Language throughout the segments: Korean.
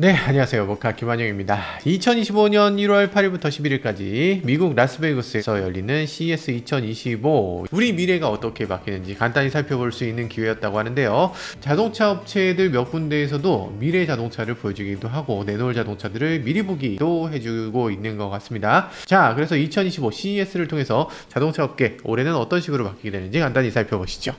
네, 안녕하세요. 모카 김한영입니다. 2025년 1월 8일부터 11일까지 미국 라스베이거스에서 열리는 CES 2025, 우리 미래가 어떻게 바뀌는지 간단히 살펴볼 수 있는 기회였다고 하는데요. 자동차 업체들 몇 군데에서도 미래 자동차를 보여주기도 하고 내놓을 자동차들을 미리 보기도 해주고 있는 것 같습니다. 자, 그래서 2025 CES를 통해서 자동차 업계 올해는 어떤 식으로 바뀌게 되는지 간단히 살펴보시죠.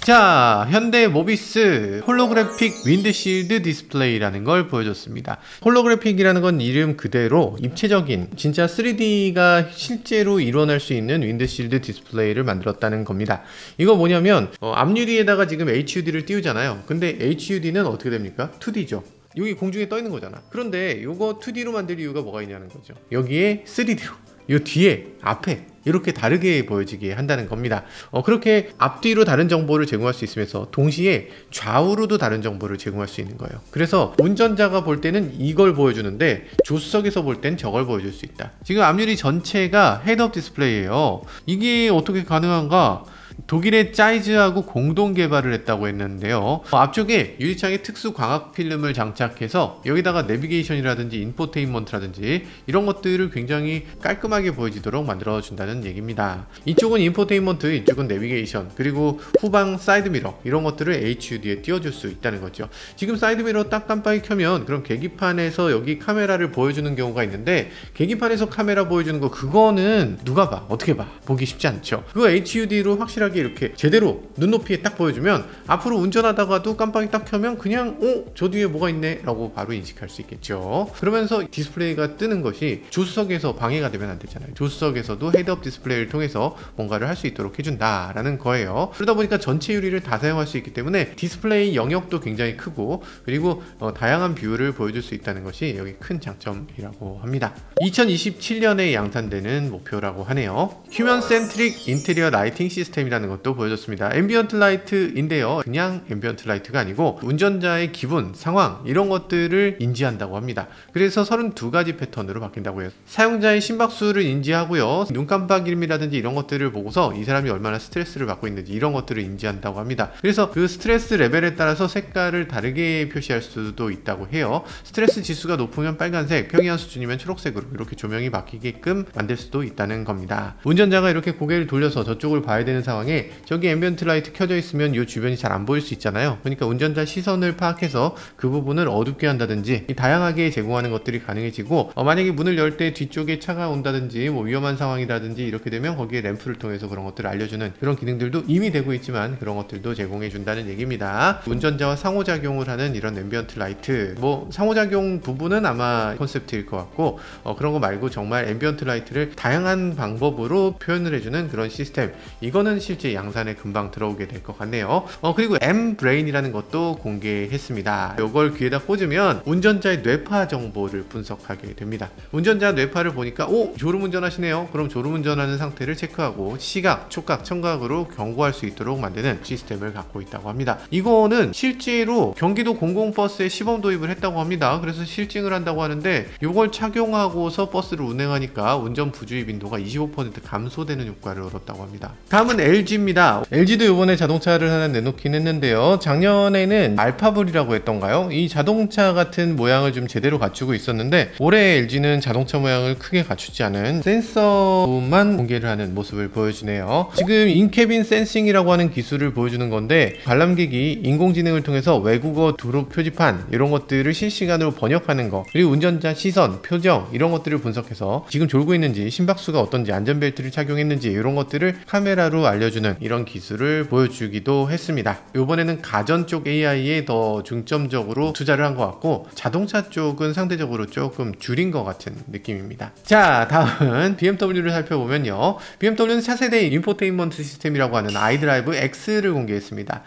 자, 현대 모비스 홀로그래픽 윈드실드 디스플레이라는 걸 보여줬습니다. 홀로그래픽이라는 건 이름 그대로 입체적인 진짜 3D가 실제로 일어날 수 있는 윈드실드 디스플레이를 만들었다는 겁니다. 이거 뭐냐면 앞유리에다가 지금 HUD를 띄우잖아요. 근데 HUD는 어떻게 됩니까? 2D죠. 여기 공중에 떠 있는 거잖아. 그런데 이거 2D로 만들 이유가 뭐가 있냐는 거죠. 여기에 3D로 이 뒤에 앞에 이렇게 다르게 보여지게 한다는 겁니다. 그렇게 앞뒤로 다른 정보를 제공할 수 있으면서 동시에 좌우로도 다른 정보를 제공할 수 있는 거예요. 그래서 운전자가 볼 때는 이걸 보여주는데 조수석에서 볼 땐 저걸 보여줄 수 있다. 지금 앞유리 전체가 헤드업 디스플레이예요. 이게 어떻게 가능한가? 독일의 짜이즈하고 공동 개발을 했다고 했는데요. 앞쪽에 유리창에 특수 광학 필름을 장착해서 여기다가 내비게이션이라든지 인포테인먼트라든지 이런 것들을 굉장히 깔끔하게 보여지도록 만들어준다는 얘기입니다. 이쪽은 인포테인먼트, 이쪽은 내비게이션, 그리고 후방 사이드미러 이런 것들을 HUD에 띄워줄 수 있다는 거죠. 지금 사이드미러 딱 깜빡이 켜면 그럼 계기판에서 여기 카메라를 보여주는 경우가 있는데, 계기판에서 카메라 보여주는 거 그거는 누가 봐? 어떻게 봐? 보기 쉽지 않죠. 그거 HUD로 확실하게 이렇게 제대로 눈높이에 딱 보여주면 앞으로 운전하다가도 깜빡이 딱 켜면 그냥 저 뒤에 뭐가 있네 라고 바로 인식할 수 있겠죠. 그러면서 디스플레이가 뜨는 것이 조수석에서 방해가 되면 안 되잖아요. 조수석에서도 헤드업 디스플레이를 통해서 뭔가를 할 수 있도록 해준다 라는 거예요. 그러다 보니까 전체 유리를 다 사용할 수 있기 때문에 디스플레이 영역도 굉장히 크고, 그리고 다양한 뷰를 보여줄 수 있다는 것이 여기 큰 장점이라고 합니다. 2027년에 양산되는 목표라고 하네요. 휴먼 센트릭 인테리어 라이팅 시스템이라는 것도 보여줬습니다. 앰비언트 라이트인데요, 그냥 앰비언트 라이트가 아니고 운전자의 기분, 상황 이런 것들을 인지한다고 합니다. 그래서 32가지 패턴으로 바뀐다고 해요. 사용자의 심박수를 인지하고요, 눈 깜빡임이라든지 이런 것들을 보고서 이 사람이 얼마나 스트레스를 받고 있는지 이런 것들을 인지한다고 합니다. 그래서 그 스트레스 레벨에 따라서 색깔을 다르게 표시할 수도 있다고 해요. 스트레스 지수가 높으면 빨간색, 평이한 수준이면 초록색으로 이렇게 조명이 바뀌게끔 만들 수도 있다는 겁니다. 운전자가 이렇게 고개를 돌려서 저쪽을 봐야 되는 상황에 저기 앰비언트 라이트 켜져 있으면 이 주변이 잘 안 보일 수 있잖아요. 그러니까 운전자 시선을 파악해서 그 부분을 어둡게 한다든지 다양하게 제공하는 것들이 가능해지고, 만약에 문을 열 때 뒤쪽에 차가 온다든지 위험한 상황이라든지 이렇게 되면 거기에 램프를 통해서 그런 것들을 알려주는 그런 기능들도 이미 되고 있지만 그런 것들도 제공해 준다는 얘기입니다. 운전자와 상호작용을 하는 이런 앰비언트 라이트, 상호작용 부분은 아마 컨셉트일 것 같고, 그런 거 말고 정말 앰비언트 라이트를 다양한 방법으로 표현을 해주는 그런 시스템, 이거는 실제 양산에 금방 들어오게 될 것 같네요. 그리고 M-브레인이라는 것도 공개했습니다. 이걸 귀에다 꽂으면 운전자의 뇌파 정보를 분석하게 됩니다. 운전자 뇌파를 보니까 졸음운전 하시네요. 그럼 졸음운전하는 상태를 체크하고 시각, 촉각, 청각으로 경고할 수 있도록 만드는 시스템을 갖고 있다고 합니다. 이거는 실제로 경기도 공공버스에 시범 도입을 했다고 합니다. 그래서 실증을 한다고 하는데, 이걸 착용하고서 버스를 운행하니까 운전 부주의 빈도가 25% 감소되는 효과를 얻었다고 합니다. 다음은 LG입니다. LG도 이번에 자동차를 하나 내놓긴 했는데요. 작년에는 알파불이라고 했던가요? 이 자동차 같은 모양을 좀 제대로 갖추고 있었는데, 올해 LG는 자동차 모양을 크게 갖추지 않은 센서만 공개를 하는 모습을 보여주네요. 지금 인캐빈 센싱이라고 하는 기술을 보여주는 건데, 관람객이 인공지능을 통해서 외국어 도로 표지판 이런 것들을 실시간으로 번역하는 거, 그리고 운전자 시선, 표정 이런 것들을 분석해서 지금 졸고 있는지, 심박수가 어떤지, 안전벨트를 착용했는지 이런 것들을 카메라로 알려주는 이런 기술을 보여주기도 했습니다. 이번에는 가전 쪽 AI에 더 중점적으로 투자를 한 것 같고, 자동차 쪽은 상대적으로 조금 줄인 것 같은 느낌입니다. 자, 다음은 BMW를 살펴보면요, BMW는 차세대 인포테인먼트 시스템이라고 하는 아이드라이브 X를 공개했습니다.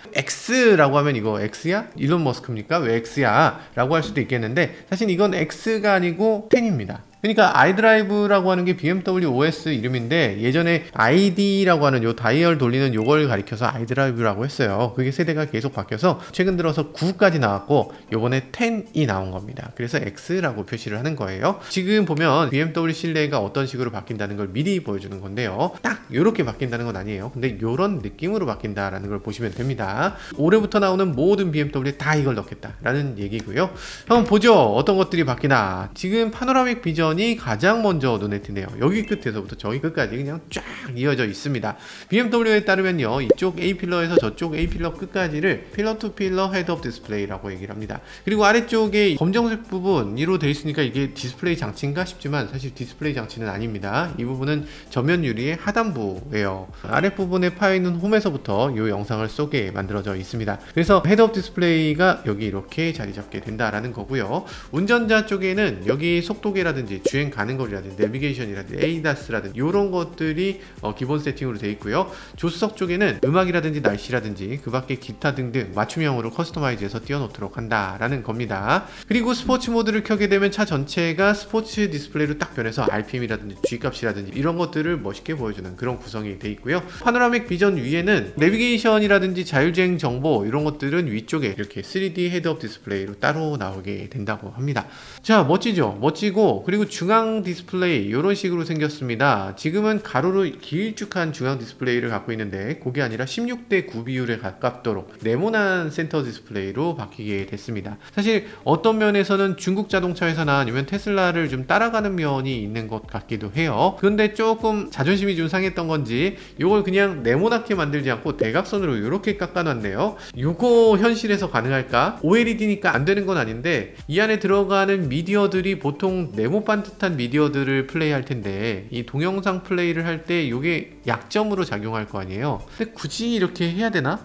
X라고 하면 이거 X야? 일론 머스크입니까? 왜 X야? 라고 할 수도 있겠는데, 사실 이건 X가 아니고 10입니다. 그러니까 iDrive라고 하는 게 BMW OS 이름인데 예전에 ID라고 하는 요 다이얼 돌리는 요걸 가리켜서 iDrive라고 했어요. 그게 세대가 계속 바뀌어서 최근 들어서 9까지 나왔고 요번에 10이 나온 겁니다. 그래서 X라고 표시를 하는 거예요. 지금 보면 BMW 실내가 어떤 식으로 바뀐다는 걸 미리 보여주는 건데요. 딱 요렇게 바뀐다는 건 아니에요. 근데 요런 느낌으로 바뀐다라는 걸 보시면 됩니다. 올해부터 나오는 모든 BMW에 다 이걸 넣겠다라는 얘기고요. 한번 보죠. 어떤 것들이 바뀌나. 지금 파노라믹 비전이 가장 먼저 눈에 띄네요. 여기 끝에서부터 저기 끝까지 그냥 쫙 이어져 있습니다. BMW에 따르면요, 이쪽 A필러에서 저쪽 A필러 끝까지를 필러 투 필러 헤드업 디스플레이라고 얘기를 합니다. 그리고 아래쪽에 검정색 부분으로 되어 있으니까 이게 디스플레이 장치인가 싶지만 사실 디스플레이 장치는 아닙니다. 이 부분은 전면 유리의 하단부예요. 아랫부분에 파여있는 홈에서부터 이 영상을 쏘게 만들어져 있습니다. 그래서 헤드업 디스플레이가 여기 이렇게 자리 잡게 된다라는 거고요. 운전자 쪽에는 여기 속도계라든지 주행 가는 거리라든지 내비게이션이라든지 ADAS라든지 이런 것들이 기본 세팅으로 되어 있고요. 조수석 쪽에는 음악이라든지 날씨라든지 그 밖에 기타 등등 맞춤형으로 커스터마이즈해서 띄워놓도록 한다라는 겁니다. 그리고 스포츠 모드를 켜게 되면 차 전체가 스포츠 디스플레이로 딱 변해서 RPM이라든지 G값이라든지 이런 것들을 멋있게 보여주는 그런 구성이 되어 있고요. 파노라믹 비전 위에는 내비게이션이라든지 자율주행 정보 이런 것들은 위쪽에 이렇게 3D 헤드업 디스플레이로 따로 나오게 된다고 합니다. 자, 멋지죠? 멋지고 그리고 중앙 디스플레이 이런 식으로 생겼습니다. 지금은 가로로 길쭉한 중앙 디스플레이를 갖고 있는데 그게 아니라 16:9 비율에 가깝도록 네모난 센터 디스플레이로 바뀌게 됐습니다. 사실 어떤 면에서는 중국 자동차 회사나 아니면 테슬라를 좀 따라가는 면이 있는 것 같기도 해요. 그런데 조금 자존심이 좀 상했던 건지 이걸 그냥 네모나게 만들지 않고 대각선으로 이렇게 깎아놨네요. 이거 현실에서 가능할까? OLED니까 안 되는 건 아닌데 이 안에 들어가는 미디어들이 보통 네모 반듯한 미디어들을 플레이할 텐데 이 동영상 플레이를 할 때 이게 약점으로 작용할 거 아니에요. 근데 굳이 이렇게 해야 되나?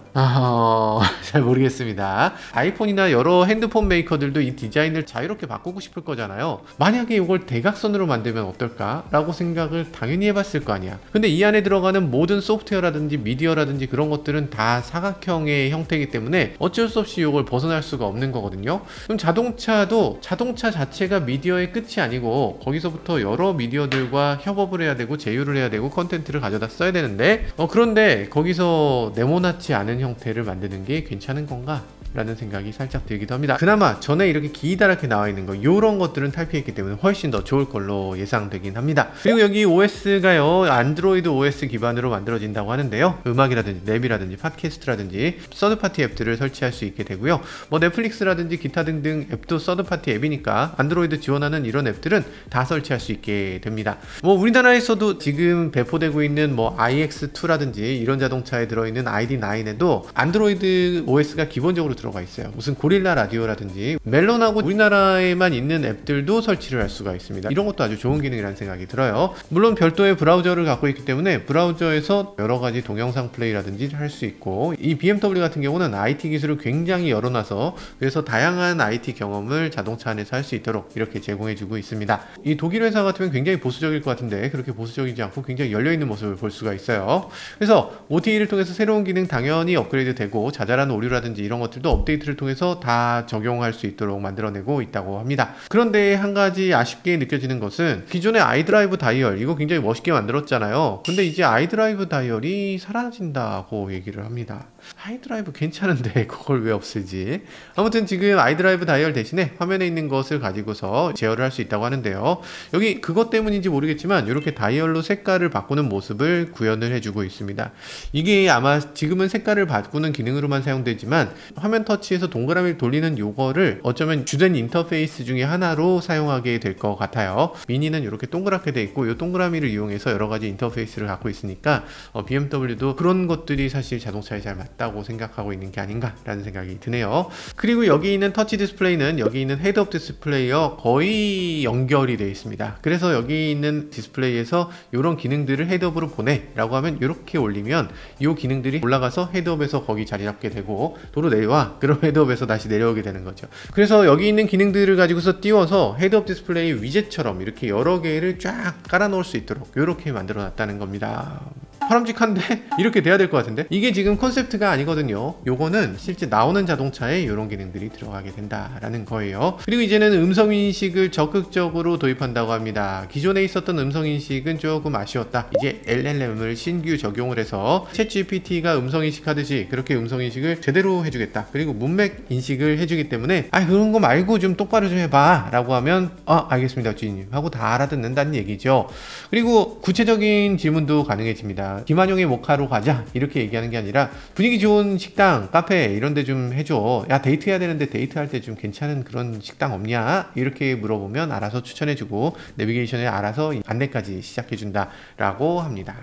잘 모르겠습니다. 아이폰이나 여러 핸드폰 메이커들도 이 디자인을 자유롭게 바꾸고 싶을 거잖아요. 만약에 이걸 대각선으로 만들면 어떨까? 라고 생각을 당연히 해봤을 거 아니야. 근데 이 안에 들어가는 모든 소프트웨어라든지 미디어라든지 그런 것들은 다 사각형의 형태이기 때문에 어쩔 수 없이 이걸 벗어날 수가 없는 거거든요. 그럼 자동차도 자동차 자체가 미디어의 끝이 아니고 거기서부터 여러 미디어들과 협업을 해야 되고 제휴를 해야 되고 컨텐츠를 가져다 써야 되는데 그런데 거기서 네모나지 않은 형태를 만드는 게 괜찮은 건가? 라는 생각이 살짝 들기도 합니다. 그나마 전에 이렇게 기다랗게 나와 있는 거 이런 것들은 탈피했기 때문에 훨씬 더 좋을 걸로 예상되긴 합니다. 그리고 여기 OS가요 안드로이드 OS 기반으로 만들어진다고 하는데요. 음악이라든지 랩이라든지 팟캐스트라든지 서드파티 앱들을 설치할 수 있게 되고요. 뭐 넷플릭스라든지 기타 등등 앱도 서드파티 앱이니까 안드로이드 지원하는 이런 앱들은 다 설치할 수 있게 됩니다. 뭐 우리나라에서도 지금 배포되고 있는 뭐 iX2라든지 이런 자동차에 들어있는 ID9에도 안드로이드 OS가 기본적으로 들어가 있어요. 무슨 고릴라 라디오라든지 멜론하고 우리나라에만 있는 앱들도 설치를 할 수가 있습니다. 이런 것도 아주 좋은 기능이라는 생각이 들어요. 물론 별도의 브라우저를 갖고 있기 때문에 브라우저에서 여러가지 동영상 플레이라든지 할 수 있고 이 BMW 같은 경우는 IT 기술을 굉장히 열어놔서 그래서 다양한 IT 경험을 자동차 안에서 할 수 있도록 이렇게 제공해주고 있습니다. 이 독일 회사 같으면 굉장히 보수적일 것 같은데 그렇게 보수적이지 않고 굉장히 열려있는 모습을 볼 수가 있어요. 그래서 OTA를 통해서 새로운 기능 당연히 업그레이드 되고 자잘한 오류라든지 이런 것들도 업데이트를 통해서 다 적용할 수 있도록 만들어내고 있다고 합니다. 그런데 한 가지 아쉽게 느껴지는 것은 기존의 iDrive 다이얼 이거 굉장히 멋있게 만들었잖아요. 근데 이제 iDrive 다이얼이 사라진다고 얘기를 합니다. iDrive 괜찮은데 그걸 왜 없애지? 아무튼 지금 iDrive 다이얼 대신에 화면에 있는 것을 가지고서 제어를 할 수 있다고 하는데요. 여기 그것 때문인지 모르겠지만 이렇게 다이얼로 색깔을 바꾸는 모습을 구현을 해주고 있습니다. 이게 아마 지금은 색깔을 바꾸는 기능으로만 사용되지만 화면 터치해서 동그라미를 돌리는 요거를 어쩌면 주된 인터페이스 중에 하나로 사용하게 될 것 같아요. 미니는 이렇게 동그랗게 돼 있고 이 동그라미를 이용해서 여러가지 인터페이스를 갖고 있으니까 BMW도 그런 것들이 사실 자동차에 잘 맞다고 생각하고 있는 게 아닌가 라는 생각이 드네요. 그리고 여기 있는 터치 디스플레이는 여기 있는 헤드업 디스플레이와 거의 연결이 되어 있습니다. 그래서 여기 있는 디스플레이에서 이런 기능들을 헤드업으로 보내 라고 하면 이렇게 올리면 이 기능들이 올라가서 헤드업에서 거기 자리 잡게 되고 도로 내와 그럼 헤드업에서 다시 내려오게 되는 거죠. 그래서 여기 있는 기능들을 가지고서 띄워서 헤드업 디스플레이 위젯처럼 이렇게 여러 개를 쫙 깔아 놓을 수 있도록 이렇게 만들어 놨다는 겁니다. 바람직한데? 이렇게 돼야 될 것 같은데? 이게 지금 컨셉트가 아니거든요. 요거는 실제 나오는 자동차에 이런 기능들이 들어가게 된다라는 거예요. 그리고 이제는 음성인식을 적극적으로 도입한다고 합니다. 기존에 있었던 음성인식은 조금 아쉬웠다. 이제 LLM을 신규 적용을 해서 챗GPT가 음성인식 하듯이 그렇게 음성인식을 제대로 해주겠다. 그리고 문맥 인식을 해주기 때문에 그런 거 말고 좀 똑바로 좀 해봐 라고 하면 알겠습니다 주인님 하고 다 알아듣는다는 얘기죠. 그리고 구체적인 질문도 가능해집니다. 김한용의 모카로 가자 이렇게 얘기하는 게 아니라 분위기 좋은 식당, 카페 이런 데 좀 해줘. 야 데이트해야 되는데 데이트할 때 좀 괜찮은 그런 식당 없냐? 이렇게 물어보면 알아서 추천해주고 내비게이션에 알아서 안내까지 시작해준다 라고 합니다.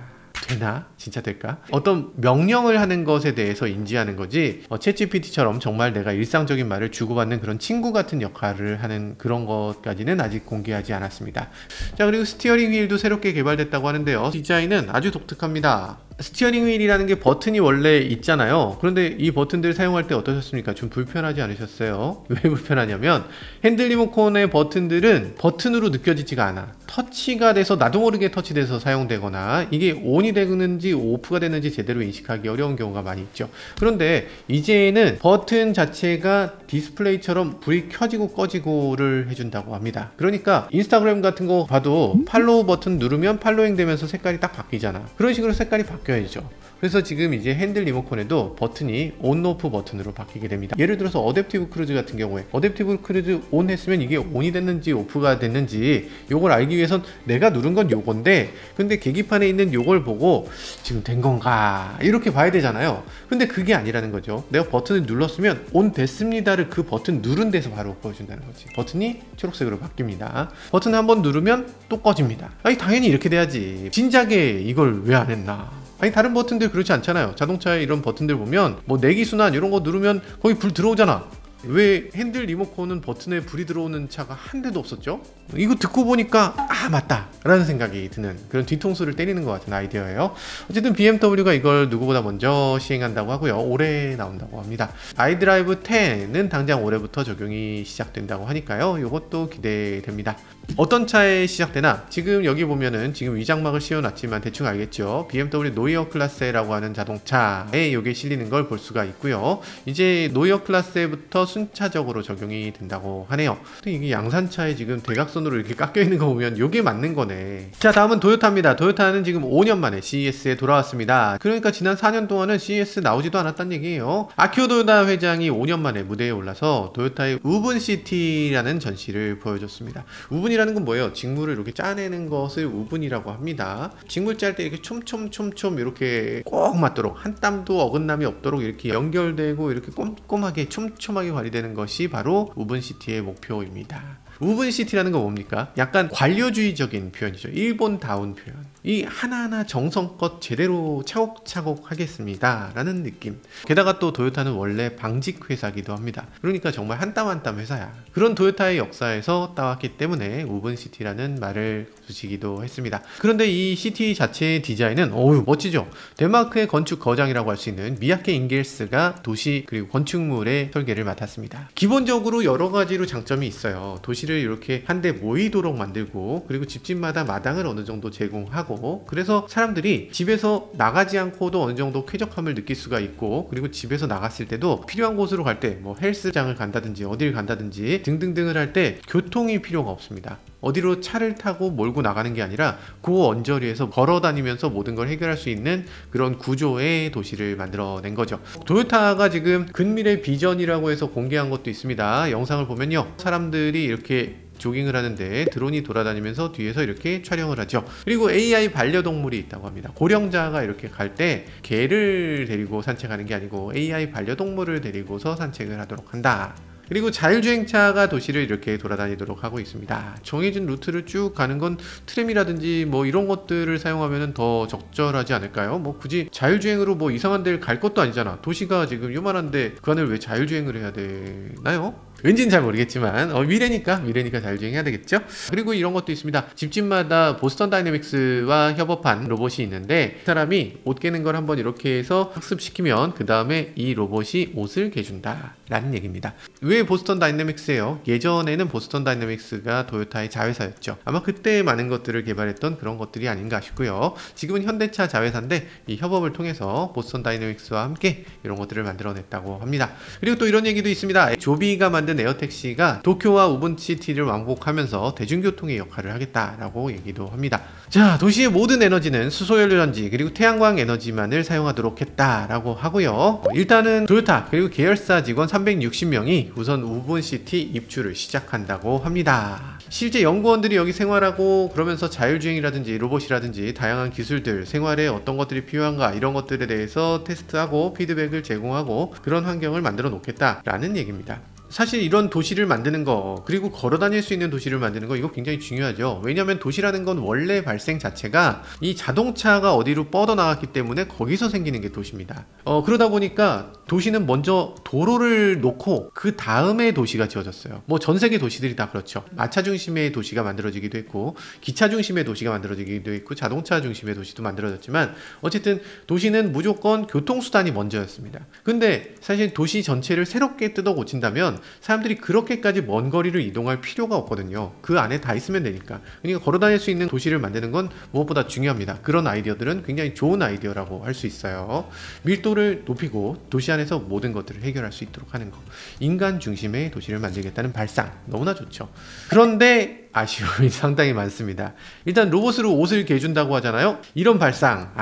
되나? 진짜 될까? 어떤 명령을 하는 것에 대해서 인지하는 거지 챗GPT처럼 정말 내가 일상적인 말을 주고받는 그런 친구 같은 역할을 하는 그런 것까지는 아직 공개하지 않았습니다. 자, 그리고 스티어링 휠도 새롭게 개발됐다고 하는데요. 디자인은 아주 독특합니다. 스티어링 휠이라는 게 버튼이 원래 있잖아요. 그런데 이 버튼들 사용할 때 어떠셨습니까? 좀 불편하지 않으셨어요? 왜 불편하냐면 핸들 리모컨의 버튼들은 버튼으로 느껴지지가 않아. 터치가 돼서 나도 모르게 터치돼서 사용되거나 이게 ON이 되는지 OFF가 되는지 제대로 인식하기 어려운 경우가 많이 있죠. 그런데 이제는 버튼 자체가 디스플레이처럼 불이 켜지고 꺼지고를 해준다고 합니다. 그러니까 인스타그램 같은 거 봐도 팔로우 버튼 누르면 팔로잉 되면서 색깔이 딱 바뀌잖아. 그런 식으로 색깔이 바뀌어야죠. 그래서 지금 이제 핸들 리모컨에도 버튼이 온, 오프 버튼으로 바뀌게 됩니다. 예를 들어서 어댑티브 크루즈 같은 경우에 어댑티브 크루즈 온 했으면 이게 온이 됐는지 오프가 됐는지 요걸 알기 위해선 내가 누른 건 요건데 근데 계기판에 있는 요걸 보고 지금 된 건가 이렇게 봐야 되잖아요. 근데 그게 아니라는 거죠. 내가 버튼을 눌렀으면 온 됐습니다를 그 버튼 누른 데서 바로 보여준다는 거지. 버튼이 초록색으로 바뀝니다. 버튼 한번 누르면 또 꺼집니다. 당연히 이렇게 돼야지. 진작에 이걸 왜 안 했나. 다른 버튼들 그렇지 않잖아요. 자동차에 이런 버튼들 보면 뭐 내기순환 이런 거 누르면 거기 불 들어오잖아. 왜 핸들 리모컨은 버튼에 불이 들어오는 차가 한 대도 없었죠? 이거 듣고 보니까 맞다 라는 생각이 드는 그런 뒤통수를 때리는 것 같은 아이디어예요. 어쨌든 BMW가 이걸 누구보다 먼저 시행한다고 하고요. 올해 나온다고 합니다. 아이드라이브 10은 당장 올해부터 적용이 시작된다고 하니까요. 이것도 기대됩니다. 어떤 차에 시작되나? 지금 여기 보면은 지금 위장막을 씌워놨지만 대충 알겠죠? BMW 노이어 클라스라고 하는 자동차에 이게 실리는 걸 볼 수가 있고요. 이제 노이어 클라스부터 순차적으로 적용이 된다고 하네요. 이게 양산차에 지금 대각선으로 이렇게 깎여 있는 거 보면 이게 맞는 거네. 자, 다음은 토요타입니다. 토요타는 지금 5년 만에 CES에 돌아왔습니다. 그러니까 지난 4년 동안은 CES 나오지도 않았단 얘기예요. 아키오 토요다 회장이 5년 만에 무대에 올라서 토요타의 우분시티라는 전시를 보여줬습니다. 우분이라는 건 뭐예요? 직물을 이렇게 짜내는 것을 우분이라고 합니다. 직물 짤 때 이렇게 촘촘촘촘 이렇게 꼭 맞도록 한 땀도 어긋남이 없도록 이렇게 연결되고 이렇게 꼼꼼하게 촘촘하게 발휘되는 것이 바로 우분시티의 목표입니다. 우분시티라는 건 뭡니까? 약간 관료주의적인 표현이죠. 일본다운 표현. 이 하나하나 정성껏 제대로 차곡차곡 하겠습니다 라는 느낌. 게다가 또 토요타는 원래 방직 회사기도 합니다. 그러니까 정말 한 땀 한 땀 회사야. 그런 토요타의 역사에서 따왔기 때문에 우분시티라는 말을 붙이기도 했습니다. 그런데 이 시티 자체의 디자인은 멋지죠. 덴마크의 건축 거장이라고 할 수 있는 미야케 잉겔스가 도시 그리고 건축물의 설계를 맡았습니다. 기본적으로 여러 가지로 장점이 있어요. 도시를 이렇게 한데 모이도록 만들고 그리고 집집마다 마당을 어느 정도 제공하고 그래서 사람들이 집에서 나가지 않고도 어느 정도 쾌적함을 느낄 수가 있고 그리고 집에서 나갔을 때도 필요한 곳으로 갈 때 뭐 헬스장을 간다든지 어딜 간다든지 등등등을 할 때 교통이 필요가 없습니다. 어디로 차를 타고 몰고 나가는 게 아니라 그 언저리에서 걸어 다니면서 모든 걸 해결할 수 있는 그런 구조의 도시를 만들어낸 거죠. 토요타가 지금 근미래 비전이라고 해서 공개한 것도 있습니다. 영상을 보면요. 사람들이 이렇게 조깅을 하는데 드론이 돌아다니면서 뒤에서 이렇게 촬영을 하죠. 그리고 AI 반려동물이 있다고 합니다. 고령자가 이렇게 갈 때 개를 데리고 산책하는 게 아니고 AI 반려동물을 데리고서 산책을 하도록 한다. 그리고 자율주행차가 도시를 이렇게 돌아다니도록 하고 있습니다. 정해진 루트를 쭉 가는 건 트램이라든지 뭐 이런 것들을 사용하면 더 적절하지 않을까요? 뭐 굳이 자율주행으로 뭐 이상한 데를 갈 것도 아니잖아. 도시가 지금 요만한데 그 안을 왜 자율주행을 해야 되나요? 왠지는 잘 모르겠지만 미래니까 자율주행해야 되겠죠. 그리고 이런 것도 있습니다. 집집마다 보스턴 다이내믹스와 협업한 로봇이 있는데 그 사람이 옷 깨는 걸 한번 이렇게 해서 학습시키면 그 다음에 이 로봇이 옷을 개준다 라는 얘기입니다. 왜 보스턴 다이내믹스예요? 예전에는 보스턴 다이내믹스가 도요타의 자회사였죠. 아마 그때 많은 것들을 개발했던 그런 것들이 아닌가 싶고요. 지금은 현대차 자회사인데 이 협업을 통해서 보스턴 다이내믹스와 함께 이런 것들을 만들어냈다고 합니다. 그리고 또 이런 얘기도 있습니다. 조비가 만든 에어택시가 도쿄와 우분시티를 왕복하면서 대중교통의 역할을 하겠다라고 얘기도 합니다. 자, 도시의 모든 에너지는 수소연료전지 그리고 태양광 에너지만을 사용하도록 했다라고 하고요. 일단은 토요타 그리고 계열사 직원 360명이 우선 우분시티 입주를 시작한다고 합니다. 실제 연구원들이 여기 생활하고 그러면서 자율주행이라든지 로봇이라든지 다양한 기술들, 생활에 어떤 것들이 필요한가 이런 것들에 대해서 테스트하고 피드백을 제공하고 그런 환경을 만들어 놓겠다라는 얘기입니다. 사실 이런 도시를 만드는 거 그리고 걸어 다닐 수 있는 도시를 만드는 거 이거 굉장히 중요하죠. 왜냐하면 도시라는 건 원래 발생 자체가 이 자동차가 어디로 뻗어나갔기 때문에 거기서 생기는 게 도시입니다. 그러다 보니까 도시는 먼저 도로를 놓고 그 다음에 도시가 지어졌어요. 뭐 전 세계 도시들이 다 그렇죠. 마차 중심의 도시가 만들어지기도 했고 기차 중심의 도시가 만들어지기도 했고 자동차 중심의 도시도 만들어졌지만 어쨌든 도시는 무조건 교통수단이 먼저였습니다. 근데 사실 도시 전체를 새롭게 뜯어 고친다면 사람들이 그렇게까지 먼 거리를 이동할 필요가 없거든요. 그 안에 다 있으면 되니까. 그러니까 걸어 다닐 수 있는 도시를 만드는 건 무엇보다 중요합니다. 그런 아이디어들은 굉장히 좋은 아이디어라고 할 수 있어요. 밀도를 높이고 도시 안에서 모든 것들을 해결할 수 있도록 하는 거. 인간 중심의 도시를 만들겠다는 발상. 너무나 좋죠. 그런데 아쉬움이 상당히 많습니다. 일단 로봇으로 옷을 개준다고 하잖아요. 이런 발상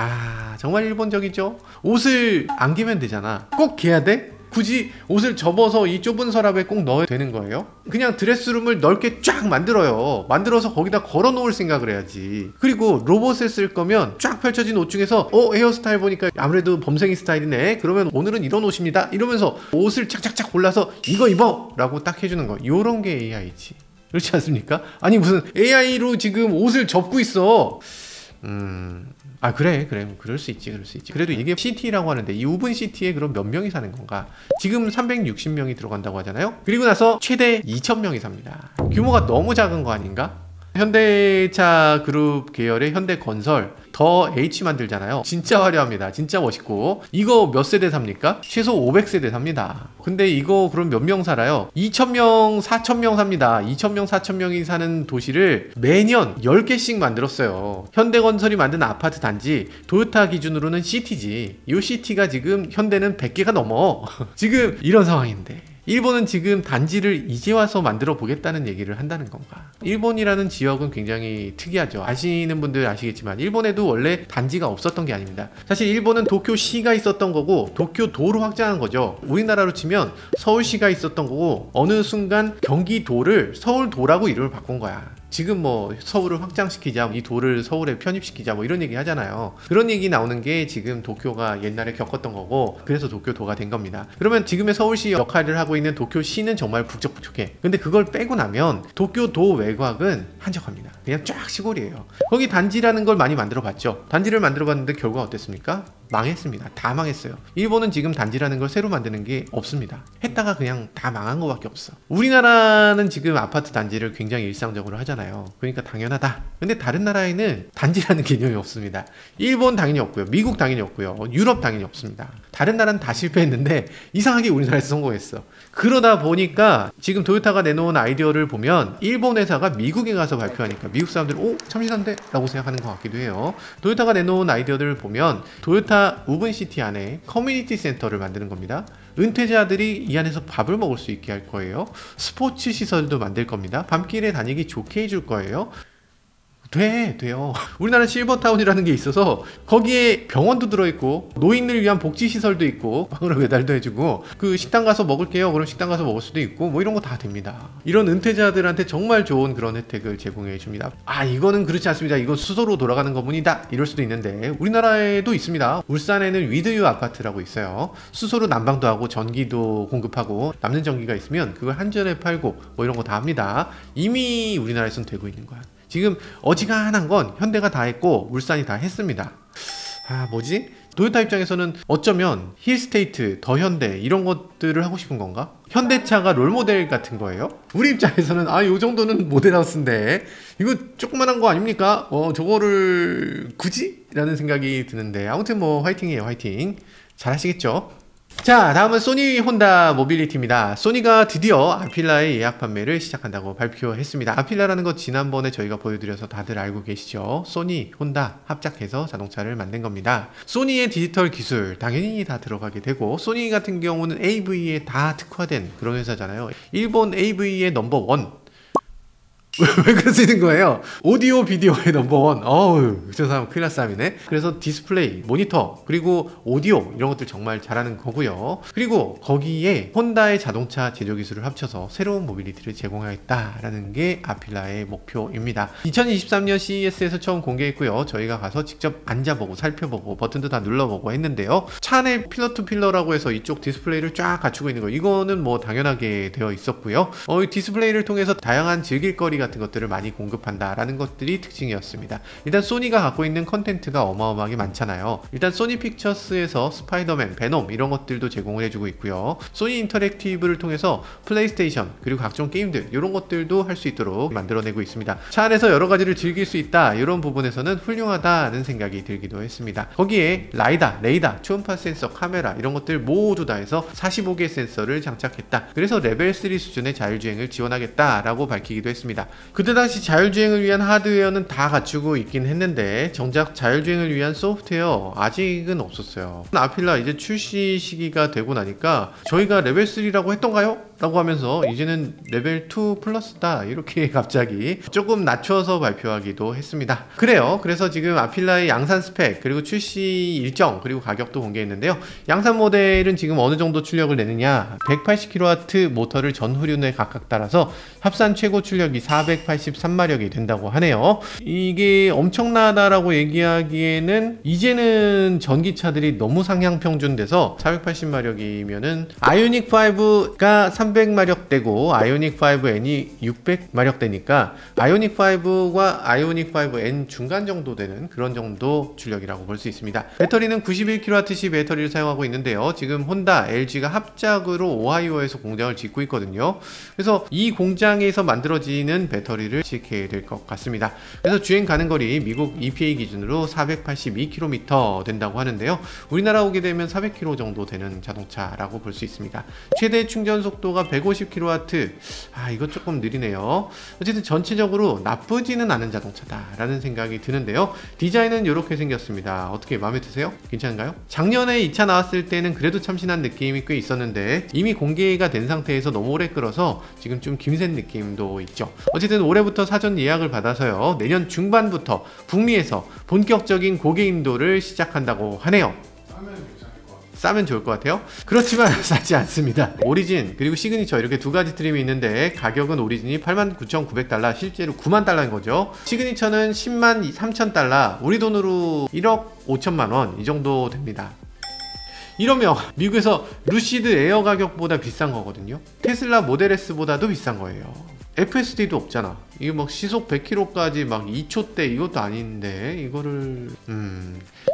정말 일본적이죠. 옷을 안 개면 되잖아. 꼭 개야 돼? 굳이 옷을 접어서 이 좁은 서랍에 꼭 넣어야 되는 거예요? 그냥 드레스룸을 넓게 쫙 만들어요. 만들어서 거기다 걸어 놓을 생각을 해야지. 그리고 로봇을 쓸 거면 쫙 펼쳐진 옷 중에서 헤어스타일 보니까 아무래도 범생이 스타일이네. 그러면 오늘은 이런 옷입니다. 이러면서 옷을 착착착 골라서 이거 입어! 라고 딱 해주는 거. 요런 게 AI지. 그렇지 않습니까? 아니 무슨 AI로 지금 옷을 접고 있어. 그래 그럴 수 있지. 그래도 이게 시티라고 하는데 이 우분 시티에 그럼 몇 명이 사는 건가? 지금 360명이 들어간다고 하잖아요. 그리고 나서 최대 2,000명이 삽니다. 규모가 너무 작은 거 아닌가? 현대차 그룹 계열의 현대건설 더 H 만들잖아요. 진짜 화려합니다. 진짜 멋있고 이거 몇 세대 삽니까? 최소 500세대 삽니다. 근데 이거 그럼 몇 명 살아요? 2,000명, 4,000명 삽니다. 2,000명, 4,000명이 사는 도시를 매년 10개씩 만들었어요. 현대건설이 만든 아파트 단지 도요타 기준으로는 시티지. 이 시티가 지금 현대는 100개가 넘어. 지금 이런 상황인데 일본은 지금 단지를 이제 와서 만들어 보겠다는 얘기를 한다는 건가? 일본이라는 지역은 굉장히 특이하죠. 아시는 분들 아시겠지만 일본에도 원래 단지가 없었던 게 아닙니다. 사실 일본은 도쿄시가 있었던 거고 도쿄도로 확장한 거죠. 우리나라로 치면 서울시가 있었던 거고 어느 순간 경기도를 서울도라고 이름을 바꾼 거야. 지금 뭐 서울을 확장시키자, 이 도를 서울에 편입시키자 뭐 이런 얘기 하잖아요. 그런 얘기 나오는 게 지금 도쿄가 옛날에 겪었던 거고 그래서 도쿄도가 된 겁니다. 그러면 지금의 서울시 역할을 하고 있는 도쿄시는 정말 북적북적해. 근데 그걸 빼고 나면 도쿄도 외곽은 한적합니다. 그냥 쫙 시골이에요. 거기 단지라는 걸 많이 만들어 봤죠. 단지를 만들어 봤는데 결과가 어땠습니까? 망했습니다. 다 망했어요. 일본은 지금 단지라는 걸 새로 만드는 게 없습니다. 했다가 그냥 다 망한 거밖에 없어. 우리나라는 지금 아파트 단지를 굉장히 일상적으로 하잖아요. 그러니까 당연하다. 근데 다른 나라에는 단지라는 개념이 없습니다. 일본 당연히 없고요. 미국 당연히 없고요. 유럽 당연히 없습니다. 다른 나라는 다 실패했는데 이상하게 우리나라에서 성공했어. 그러다 보니까 지금 도요타가 내놓은 아이디어를 보면 일본 회사가 미국에 가서 발표하니까 미국 사람들은 참신한데? 라고 생각하는 것 같기도 해요. 도요타가 내놓은 아이디어들을 보면 도요타 우분시티 안에 커뮤니티 센터를 만드는 겁니다. 은퇴자들이 이 안에서 밥을 먹을 수 있게 할 거예요. 스포츠 시설도 만들 겁니다. 밤길에 다니기 좋게 해줄 거예요. 돼요. 우리나라 실버타운이라는 게 있어서 거기에 병원도 들어있고 노인을 위한 복지시설도 있고 빵으로 배달도 해주고 그 식당 가서 먹을게요. 그럼 식당 가서 먹을 수도 있고 뭐 이런 거 다 됩니다. 이런 은퇴자들한테 정말 좋은 그런 혜택을 제공해 줍니다. 이거는 그렇지 않습니다. 이건 수소로 돌아가는 거문이다. 이럴 수도 있는데 우리나라에도 있습니다. 울산에는 위드유 아파트라고 있어요. 수소로 난방도 하고 전기도 공급하고 남는 전기가 있으면 그걸 한전에 팔고 뭐 이런 거 다 합니다. 이미 우리나라에서는 되고 있는 거야. 지금 어지간한 건 현대가 다 했고 울산이 다 했습니다. 뭐지? 도요타 입장에서는 어쩌면 힐스테이트, 더 현대 이런 것들을 하고 싶은 건가? 현대차가 롤모델 같은 거예요? 우리 입장에서는 요 정도는 모델하우스인데 이거 조그만한 거 아닙니까? 저거를 굳이? 라는 생각이 드는데 아무튼 뭐 화이팅이에요. 화이팅. 잘 하시겠죠? 자, 다음은 소니 혼다 모빌리티입니다. 소니가 드디어 아필라의 예약 판매를 시작한다고 발표했습니다. 아필라라는 거 지난번에 저희가 보여드려서 다들 알고 계시죠? 소니, 혼다 합작해서 자동차를 만든 겁니다. 소니의 디지털 기술 당연히 다 들어가게 되고, 소니 같은 경우는 AV에 다 특화된 그런 회사잖아요. 일본 AV의 넘버원. 왜 그러시는 거예요? 오디오 비디오의 넘버원. 저 사람 큰일 났삼이네. 그래서 디스플레이, 모니터, 그리고 오디오 이런 것들 정말 잘하는 거고요. 그리고 거기에 혼다의 자동차 제조 기술을 합쳐서 새로운 모빌리티를 제공하겠다라는 게 아필라의 목표입니다. 2023년 CES에서 처음 공개했고요. 저희가 가서 직접 앉아보고 살펴보고 버튼도 다 눌러보고 했는데요. 차 안에 필러 투 필러라고 해서 이쪽 디스플레이를 쫙 갖추고 있는 거, 이거는 뭐 당연하게 되어 있었고요. 이 디스플레이를 통해서 다양한 즐길거리 같은 것들을 많이 공급한다라는 것들이 특징이었습니다. 일단 소니가 갖고 있는 컨텐츠가 어마어마하게 많잖아요. 일단 소니 픽처스에서 스파이더맨, 베놈 이런 것들도 제공을 해주고 있고요. 소니 인터랙티브를 통해서 플레이스테이션 그리고 각종 게임들 이런 것들도 할 수 있도록 만들어내고 있습니다. 차 안에서 여러 가지를 즐길 수 있다, 이런 부분에서는 훌륭하다는 생각이 들기도 했습니다. 거기에 레이다, 초음파 센서, 카메라 이런 것들 모두 다 해서 45개 센서를 장착했다. 그래서 레벨 3 수준의 자율주행을 지원하겠다라고 밝히기도 했습니다. 그때 당시 자율주행을 위한 하드웨어는 다 갖추고 있긴 했는데 정작 자율주행을 위한 소프트웨어 아직은 없었어요. 아필라 이제 출시 시기가 되고 나니까 저희가 레벨 3라고 했던가요? 라고 하면서 이제는 레벨 2 플러스다 이렇게 갑자기 조금 낮춰서 발표하기도 했습니다. 그래서 지금 아필라의 양산 스펙 그리고 출시 일정 그리고 가격도 공개했는데요. 양산 모델은 지금 어느 정도 출력을 내느냐, 180kW 모터를 전후륜에 각각 따라서 합산 최고 출력이 483마력이 된다고 하네요. 이게 엄청나다라고 얘기하기에는 이제는 전기차들이 너무 상향 평준돼서 480마력이면은 아이오닉 5가 300마력대고 아이오닉 5N이 600마력대니까 아이오닉 5과 아이오닉 5N 중간 정도 되는 그런 정도 출력이라고 볼 수 있습니다. 배터리는 91kWh 배터리를 사용하고 있는데요. 지금 혼다, LG가 합작으로 오하이오에서 공장을 짓고 있거든요. 그래서 이 공장에서 만들어지는 배터리를 지켜야 될 것 같습니다. 그래서 주행 가는 거리 미국 EPA 기준으로 482km 된다고 하는데요. 우리나라 오게 되면 400km 정도 되는 자동차라고 볼 수 있습니다. 최대 충전 속도가 150kW. 이거 조금 느리네요. 어쨌든 전체적으로 나쁘지는 않은 자동차다라는 생각이 드는데요. 디자인은 이렇게 생겼습니다. 어떻게 마음에 드세요? 괜찮은가요? 작년에 이 차 나왔을 때는 그래도 참신한 느낌이 꽤 있었는데 이미 공개가 된 상태에서 너무 오래 끌어서 지금 좀 김샌 느낌도 있죠. 어쨌든 올해부터 사전 예약을 받아서요, 내년 중반부터 북미에서 본격적인 고개 인도를 시작한다고 하네요. 싸면 좋을 것 같아요. 그렇지만 싸지 않습니다. 오리진 그리고 시그니처 이렇게 두 가지 트림이 있는데 가격은 오리진이 89,900달러, 실제로 9만 달러인 거죠. 시그니처는 10만 3천 달러, 우리 돈으로 1억 5천만 원 이 정도 됩니다. 이러면 미국에서 루시드 에어 가격보다 비싼 거거든요. 테슬라 모델 S보다도 비싼 거예요. FSD도 없잖아. 이게 막 시속 100km까지 막 2초대 이것도 아닌데 이거를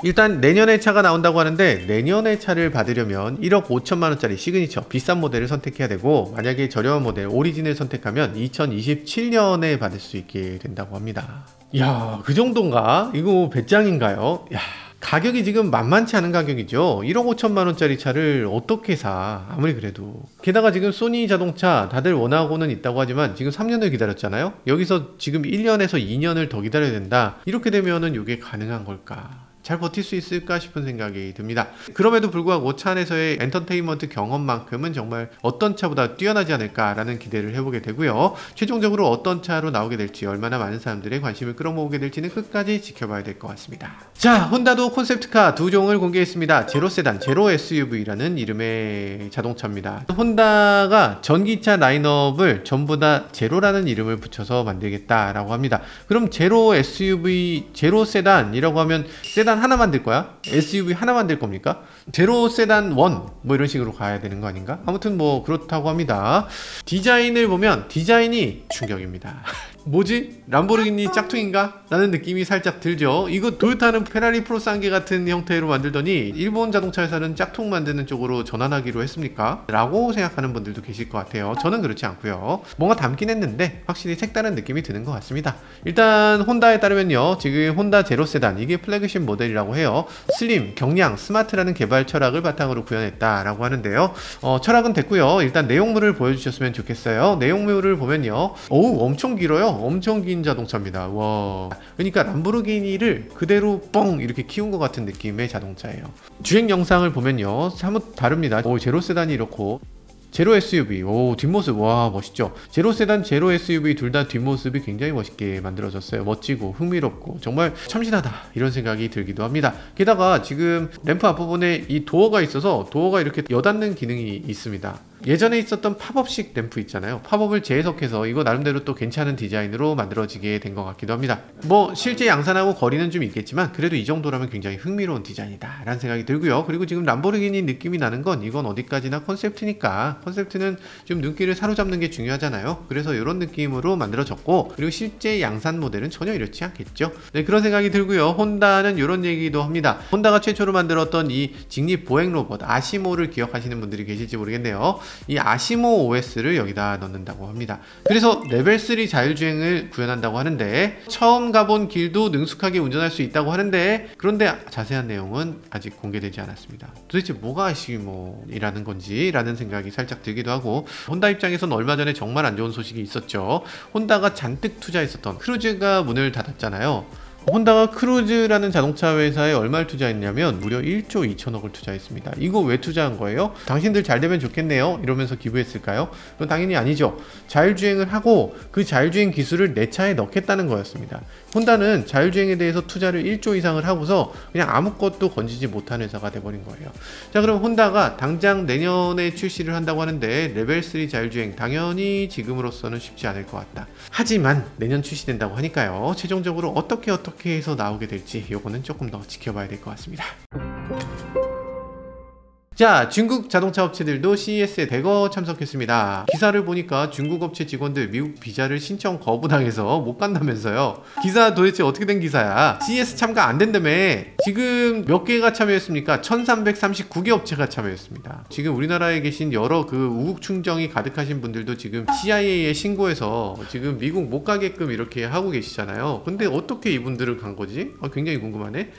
일단 내년에 차가 나온다고 하는데 내년에 차를 받으려면 1억 5천만 원짜리 시그니처 비싼 모델을 선택해야 되고, 만약에 저렴한 모델 오리진을 선택하면 2027년에 받을 수 있게 된다고 합니다. 이야, 그 정도인가? 이거 배짱인가요? 야, 가격이 지금 만만치 않은 가격이죠. 1억 5천만 원짜리 차를 어떻게 사, 아무리 그래도. 게다가 지금 소니 자동차 다들 원하고는 있다고 하지만 지금 3년을 기다렸잖아요. 여기서 지금 1년에서 2년을 더 기다려야 된다. 이렇게 되면은 이게 가능한 걸까? 잘 버틸 수 있을까 싶은 생각이 듭니다. 그럼에도 불구하고 차 안에서의 엔터테인먼트 경험만큼은 정말 어떤 차보다 뛰어나지 않을까라는 기대를 해보게 되고요. 최종적으로 어떤 차로 나오게 될지, 얼마나 많은 사람들의 관심을 끌어모으게 될지는 끝까지 지켜봐야 될 것 같습니다. 자, 혼다도 콘셉트카 두 종을 공개했습니다. 제로 세단, 제로 SUV라는 이름의 자동차입니다. 혼다가 전기차 라인업을 전부 다 제로라는 이름을 붙여서 만들겠다라고 합니다. 그럼 제로 SUV, 제로 세단이라고 하면 세단 하나 만들 거야? SUV 하나 만들 겁니까? 제로 세단 1 뭐 이런 식으로 가야 되는 거 아닌가? 아무튼 뭐 그렇다고 합니다. 디자인을 보면 디자인이 충격입니다. 뭐지? 람보르기니 짝퉁인가? 라는 느낌이 살짝 들죠. 이거 토요타는 페라리 프로산게 같은 형태로 만들더니 일본 자동차 회사는 짝퉁 만드는 쪽으로 전환하기로 했습니까? 라고 생각하는 분들도 계실 것 같아요. 저는 그렇지 않고요. 뭔가 담긴 했는데 확실히 색다른 느낌이 드는 것 같습니다. 일단 혼다에 따르면요, 지금 혼다 제로 세단, 이게 플래그십 모델이라고 해요. 슬림, 경량, 스마트라는 개발 철학을 바탕으로 구현했다라고 하는데요. 철학은 됐고요. 일단 내용물을 보여주셨으면 좋겠어요. 내용물을 보면요, 어우, 엄청 길어요. 엄청 긴 자동차입니다. 와, 그러니까 람보르기니를 그대로 뻥 이렇게 키운 것 같은 느낌의 자동차예요. 주행 영상을 보면요, 사뭇 다릅니다. 오, 제로 세단이 이렇고 제로 SUV, 오, 뒷모습, 와, 멋있죠. 제로 세단, 제로 SUV 둘 다 뒷모습이 굉장히 멋있게 만들어졌어요. 멋지고 흥미롭고 정말 참신하다, 이런 생각이 들기도 합니다. 게다가 지금 램프 앞부분에 이 도어가 있어서 도어가 이렇게 여닫는 기능이 있습니다. 예전에 있었던 팝업식 램프 있잖아요. 팝업을 재해석해서 이거 나름대로 또 괜찮은 디자인으로 만들어지게 된 것 같기도 합니다. 뭐 실제 양산하고 거리는 좀 있겠지만 그래도 이 정도라면 굉장히 흥미로운 디자인이다 라는 생각이 들고요. 그리고 지금 람보르기니 느낌이 나는 건 이건 어디까지나 컨셉트니까, 컨셉트는 좀 눈길을 사로잡는 게 중요하잖아요. 그래서 이런 느낌으로 만들어졌고, 그리고 실제 양산 모델은 전혀 이렇지 않겠죠. 네, 그런 생각이 들고요. 혼다는 이런 얘기도 합니다. 혼다가 최초로 만들었던 이 직립 보행 로봇 아시모를 기억하시는 분들이 계실지 모르겠네요. 이 아시모 OS를 여기다 넣는다고 합니다. 그래서 레벨 3 자율주행을 구현한다고 하는데, 처음 가본 길도 능숙하게 운전할 수 있다고 하는데, 그런데 자세한 내용은 아직 공개되지 않았습니다. 도대체 뭐가 아시모이라는 건지 라는 생각이 살짝 들기도 하고, 혼다 입장에선 얼마 전에 정말 안 좋은 소식이 있었죠. 혼다가 잔뜩 투자했었던 크루즈가 문을 닫았잖아요. 혼다가 크루즈라는 자동차 회사에 얼마를 투자했냐면 무려 1조 2천억을 투자했습니다. 이거 왜 투자한 거예요? 당신들 잘 되면 좋겠네요 이러면서 기부했을까요? 그건 당연히 아니죠. 자율주행을 하고 그 자율주행 기술을 내 차에 넣겠다는 거였습니다. 혼다는 자율주행에 대해서 투자를 1조 이상을 하고서 그냥 아무것도 건지지 못한 회사가 돼버린 거예요. 자, 그럼 혼다가 당장 내년에 출시를 한다고 하는데 레벨 3 자율주행, 당연히 지금으로서는 쉽지 않을 것 같다. 하지만 내년 출시된다고 하니까요, 최종적으로 어떻게 해서 나오게 될지 요거는 조금 더 지켜봐야 될 것 같습니다. 자, 중국 자동차 업체들도 CES에 대거 참석했습니다. 기사를 보니까 중국 업체 직원들 미국 비자를 신청 거부당해서 못 간다면서요. 기사 도대체 어떻게 된 기사야? CES 참가 안 된다며. 지금 몇 개가 참여했습니까? 1339개 업체가 참여했습니다. 지금 우리나라에 계신 여러 그 우국 충정이 가득하신 분들도 지금 CIA에 신고해서 지금 미국 못 가게끔 이렇게 하고 계시잖아요. 근데 어떻게 이분들을 간 거지? 굉장히 궁금하네.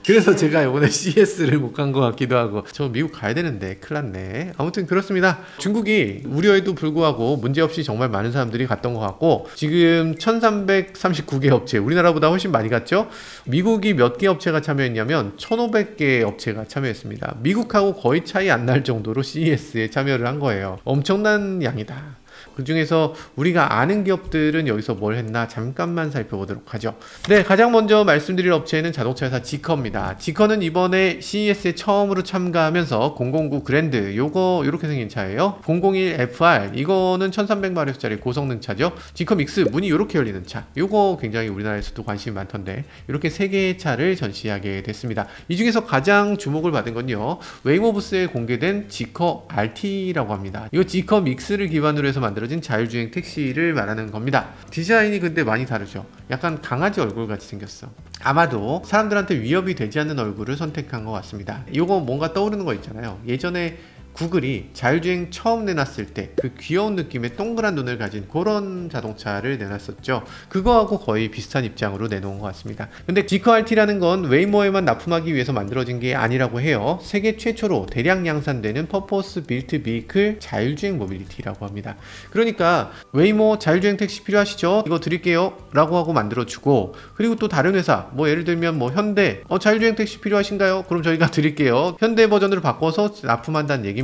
그래서 제가 이번에 CES를 못 간 것 같기도 하고, 저 미국 가야 되는데 큰일 났네. 아무튼 그렇습니다. 중국이 우려에도 불구하고 문제없이 정말 많은 사람들이 갔던 것 같고, 지금 1339개 업체, 우리나라보다 훨씬 많이 갔죠. 미국이 몇 개 업체가 참여했냐면 1500개 업체가 참여했습니다. 미국하고 거의 차이 안 날 정도로 CES에 참여를 한 거예요. 엄청난 양이다. 그 중에서 우리가 아는 기업들은 여기서 뭘 했나 잠깐만 살펴보도록 하죠. 네, 가장 먼저 말씀드릴 업체는 자동차 회사 지커입니다. 지커는 이번에 CES에 처음으로 참가하면서 009 그랜드, 요거 요렇게 생긴 차예요. 001 FR, 이거는 1300마력짜리 고성능 차죠. 지커 믹스, 문이 요렇게 열리는 차, 요거 굉장히 우리나라에서도 관심이 많던데, 이렇게 3개의 차를 전시하게 됐습니다. 이 중에서 가장 주목을 받은 건요, 웨이모 부스에 공개된 지커 RT라고 합니다. 이거 지커 믹스를 기반으로 해서 만들어진 자율주행 택시를 말하는 겁니다. 디자인이 근데 많이 다르죠. 약간 강아지 얼굴 같이 생겼어. 아마도 사람들한테 위협이 되지 않는 얼굴을 선택한 것 같습니다. 이거 뭔가 떠오르는 거 있잖아요. 예전에 구글이 자율주행 처음 내놨을 때 그 귀여운 느낌의 동그란 눈을 가진 그런 자동차를 내놨었죠. 그거하고 거의 비슷한 입장으로 내놓은 것 같습니다. 근데 지커 RT라는 건 웨이모에만 납품하기 위해서 만들어진 게 아니라고 해요. 세계 최초로 대량 양산되는 퍼포스 빌트 비클 자율주행 모빌리티라고 합니다. 그러니까 웨이모 자율주행 택시 필요하시죠? 이거 드릴게요 라고 하고 만들어주고, 그리고 또 다른 회사, 뭐 예를 들면 뭐 현대, 자율주행 택시 필요하신가요? 그럼 저희가 드릴게요. 현대 버전으로 바꿔서 납품한다는 얘기입니다.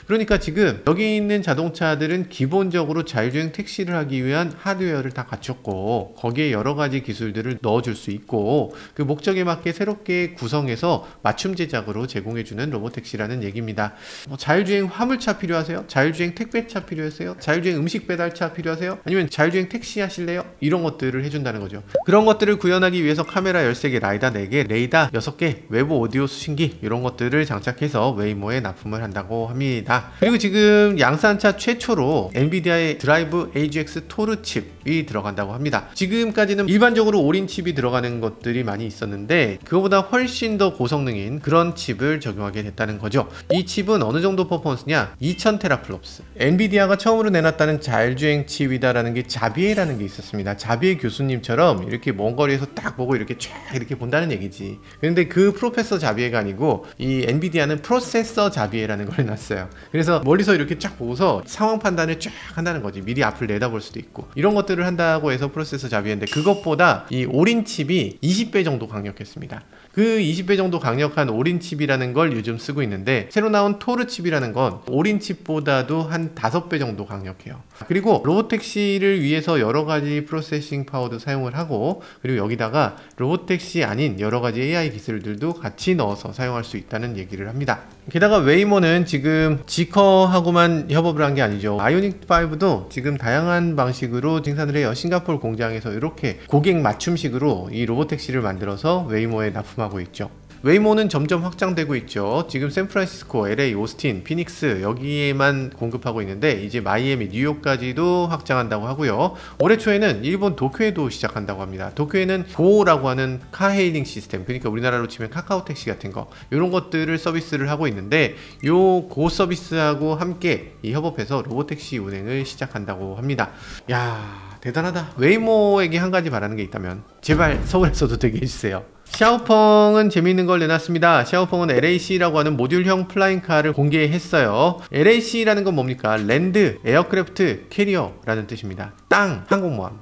그러니까 지금 여기 있는 자동차들은 기본적으로 자율주행 택시를 하기 위한 하드웨어를 다 갖췄고, 거기에 여러 가지 기술들을 넣어줄 수 있고, 그 목적에 맞게 새롭게 구성해서 맞춤 제작으로 제공해주는 로보택시라는 얘기입니다. 자율주행 화물차 필요하세요? 자율주행 택배차 필요하세요? 자율주행 음식 배달차 필요하세요? 아니면 자율주행 택시 하실래요? 이런 것들을 해준다는 거죠. 그런 것들을 구현하기 위해서 카메라 13개, 라이다 4개, 레이더 6개, 외부 오디오 수신기, 이런 것들을 장착해서 웨이모에 납품을 한다고 한다고 합니다. 그리고 지금 양산차 최초로 엔비디아의 드라이브 AGX 토르 칩이 들어간다고 합니다. 지금까지는 일반적으로 올인 칩이 들어가는 것들이 많이 있었는데 그거보다 훨씬 더 고성능인 그런 칩을 적용하게 됐다는 거죠. 이 칩은 어느 정도 퍼포먼스냐? 2000 테라플롭스. 엔비디아가 처음으로 내놨다는 자율주행 칩이다라는 게 자비에라는 게 있었습니다. 자비에 교수님처럼 이렇게 먼 거리에서 딱 보고 이렇게 쫙 이렇게 본다는 얘기지. 근데 그 프로페서 자비에가 아니고 이 엔비디아는 프로세서 자비에라는 걸 해놨어요. 그래서 멀리서 이렇게 쫙 보고서 상황 판단을 쫙 한다는 거지. 미리 앞을 내다볼 수도 있고 이런 것들을 한다고 해서 프로세서 자비에인데 그것보다 이 올인 칩이 20배 정도 강력했습니다. 그 20배 정도 강력한 올인 칩이라는 걸 요즘 쓰고 있는데 새로 나온 토르 칩이라는 건 올인 칩보다도 한 5배 정도 강력해요. 그리고 로보택시를 위해서 여러 가지 프로세싱 파워도 사용을 하고 그리고 여기다가 로보택시 아닌 여러 가지 AI 기술들도 같이 넣어서 사용할 수 있다는 얘기를 합니다. 게다가 웨이모는 지금 지커하고만 협업을 한 게 아니죠. 아이오닉 5도 지금 다양한 방식으로 생산을 해요. 싱가포르 공장에서 이렇게 고객 맞춤식으로 이 로보택시를 만들어서 웨이모에 납품하고 있죠. 웨이모는 점점 확장되고 있죠. 지금 샌프란시스코, LA, 오스틴, 피닉스 여기에만 공급하고 있는데 이제 마이애미, 뉴욕까지도 확장한다고 하고요. 올해 초에는 일본 도쿄에도 시작한다고 합니다. 도쿄에는 고라고 하는 카헤일링 시스템, 그러니까 우리나라로 치면 카카오 택시 같은 거 이런 것들을 서비스를 하고 있는데 요 고 서비스하고 함께 이 협업해서 로보택시 운행을 시작한다고 합니다. 야, 대단하다. 웨이모에게 한 가지 바라는 게 있다면 제발 서울에서도 되게 해주세요. 샤오펑은 재미있는 걸 내놨습니다. 샤오펑은 LAC라고 하는 모듈형 플라잉카를 공개했어요. LAC라는 건 뭡니까? 랜드, 에어크래프트, 캐리어라는 뜻입니다. 땅, 항공모함.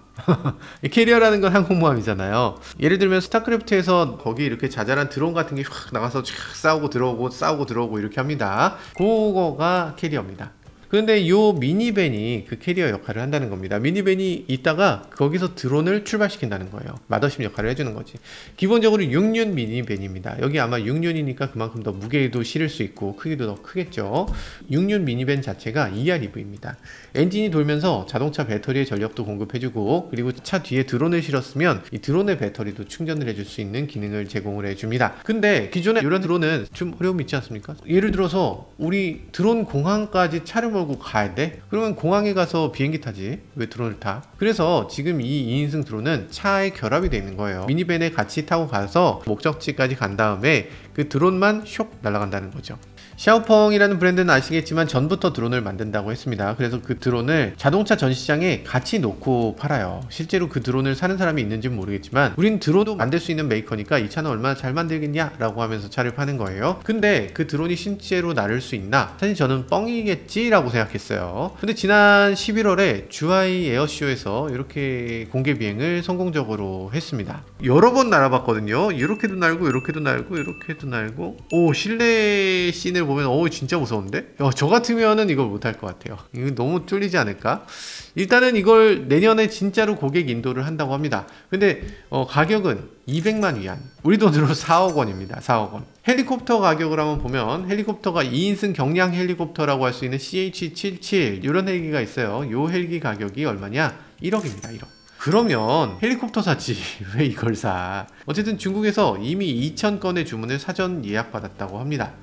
캐리어라는 건 항공모함이잖아요. 예를 들면 스타크래프트에서 거기 이렇게 자잘한 드론 같은 게 확 나가서 쫙 싸우고 들어오고 이렇게 합니다. 그거가 캐리어입니다. 그런데 이 미니밴이 그 캐리어 역할을 한다는 겁니다. 미니밴이 있다가 거기서 드론을 출발시킨다는 거예요. 마더십 역할을 해주는 거지. 기본적으로 6륜 미니밴입니다. 여기 아마 6륜이니까 그만큼 더 무게도 실을 수 있고 크기도 더 크겠죠. 6륜 미니밴 자체가 EREV입니다. 엔진이 돌면서 자동차 배터리의 전력도 공급해주고 그리고 차 뒤에 드론을 실었으면 이 드론의 배터리도 충전을 해줄 수 있는 기능을 제공을 해줍니다. 근데 기존에 이런 드론은 좀 어려움이 있지 않습니까? 예를 들어서 우리 드론 공항까지 차를 몰고 가야 돼? 그러면 공항에 가서 비행기 타지 왜 드론을 타? 그래서 지금 이 2인승 드론은 차에 결합이 되어 있는 거예요. 미니밴에 같이 타고 가서 목적지까지 간 다음에 그 드론만 슉 날아간다는 거죠. 샤오펑이라는 브랜드는 아시겠지만 전부터 드론을 만든다고 했습니다. 그래서 그 드론을 자동차 전시장에 같이 놓고 팔아요. 실제로 그 드론을 사는 사람이 있는지는 모르겠지만 우린 드론도 만들 수 있는 메이커니까 이 차는 얼마나 잘 만들겠냐 라고 하면서 차를 파는 거예요. 근데 그 드론이 실제로 날을 수 있나? 사실 저는 뻥이겠지 라고 생각했어요. 근데 지난 11월에 주하이 에어쇼에서 이렇게 공개 비행을 성공적으로 했습니다. 여러 번 날아봤거든요. 이렇게도 날고 이렇게도 날고 이렇게도 날고 오, 실내 씬을 보면 진짜 무서운데? 저 같으면은 이걸 못할 것 같아요. 이거 너무 쫄리지 않을까? 일단은 이걸 내년에 진짜로 고객 인도를 한다고 합니다. 근데 가격은 200만 위안, 우리 돈으로 4억 원입니다. 4억 원. 헬리콥터 가격을 한번 보면 헬리콥터가 2인승 경량 헬리콥터라고 할 수 있는 CH-77 이런 헬기가 있어요. 이 헬기 가격이 얼마냐? 1억입니다. 1억. 그러면 헬리콥터 사지 왜 이걸 사? 어쨌든 중국에서 이미 2,000건의 주문을 사전 예약받았다고 합니다.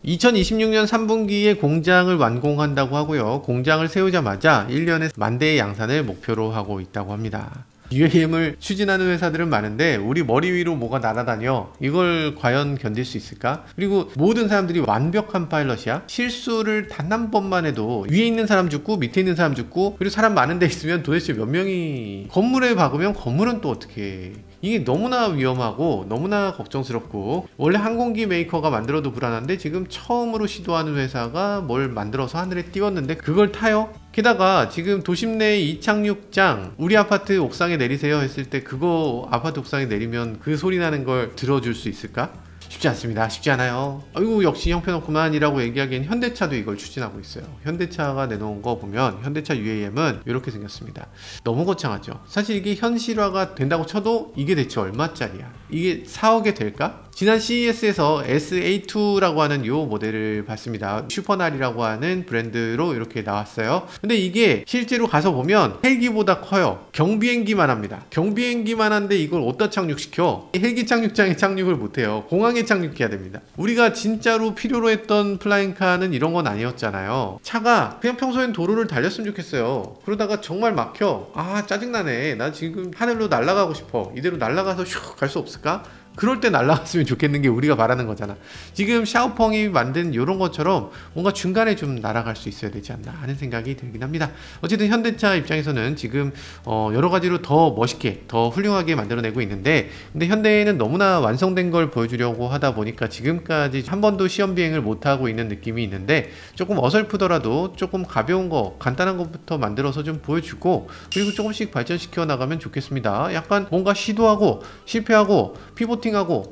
2026년 3분기에 공장을 완공한다고 하고요. 공장을 세우자마자 1년에 10,000대의 양산을 목표로 하고 있다고 합니다. UAM을 추진하는 회사들은 많은데 우리 머리 위로 뭐가 날아다녀? 이걸 과연 견딜 수 있을까? 그리고 모든 사람들이 완벽한 파일럿이야? 실수를 단 한 번만 해도 위에 있는 사람 죽고 밑에 있는 사람 죽고 그리고 사람 많은 데 있으면 도대체 몇 명이 건물에 박으면 건물은 또 어떻게 해? 이게 너무나 위험하고 너무나 걱정스럽고 원래 항공기 메이커가 만들어도 불안한데 지금 처음으로 시도하는 회사가 뭘 만들어서 하늘에 띄웠는데 그걸 타요? 게다가 지금 도심 내 이착륙장 우리 아파트 옥상에 내리세요 했을 때 그거 아파트 옥상에 내리면 그 소리 나는 걸 들어줄 수 있을까? 쉽지 않습니다. 쉽지 않아요. 아이고 역시 형편없구만 이라고 얘기하기엔 현대차도 이걸 추진하고 있어요. 현대차가 내놓은 거 보면 현대차 UAM은 이렇게 생겼습니다. 너무 거창하죠. 사실 이게 현실화가 된다고 쳐도 이게 대체 얼마짜리야? 이게 4억에 될까? 지난 CES에서 SA2라고 하는 요 모델을 봤습니다. 슈퍼날이라고 하는 브랜드로 이렇게 나왔어요. 근데 이게 실제로 가서 보면 헬기보다 커요. 경비행기만 합니다. 경비행기만 한데 이걸 어디다 착륙시켜? 헬기 착륙장에 착륙을 못해요. 공항에 착륙해야 됩니다. 우리가 진짜로 필요로 했던 플라잉카는 이런 건 아니었잖아요. 차가 그냥 평소엔 도로를 달렸으면 좋겠어요. 그러다가 정말 막혀. 아, 짜증나네. 나 지금 하늘로 날아가고 싶어. 이대로 날아가서 슉 갈 수 없을까? 그럴 때 날아갔으면 좋겠는 게 우리가 바라는 거잖아. 지금 샤오펑이 만든 이런 것처럼 뭔가 중간에 좀 날아갈 수 있어야 되지 않나 하는 생각이 들긴 합니다. 어쨌든 현대차 입장에서는 지금 여러 가지로 더 멋있게 더 훌륭하게 만들어내고 있는데, 근데 현대는 너무나 완성된 걸 보여주려고 하다 보니까 지금까지 한 번도 시험 비행을 못하고 있는 느낌이 있는데, 조금 어설프더라도 조금 가벼운 거 간단한 것부터 만들어서 좀 보여주고, 그리고 조금씩 발전시켜 나가면 좋겠습니다. 약간 뭔가 시도하고 실패하고 피보팅하고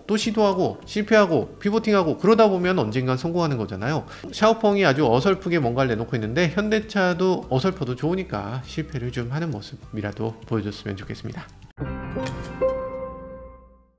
또 시도하고 실패하고 피보팅하고 그러다 보면 언젠간 성공하는 거잖아요. 샤오펑이 아주 어설프게 뭔가를 내놓고 있는데, 현대차도 어설퍼도 좋으니까 실패를 좀 하는 모습이라도 보여줬으면 좋겠습니다.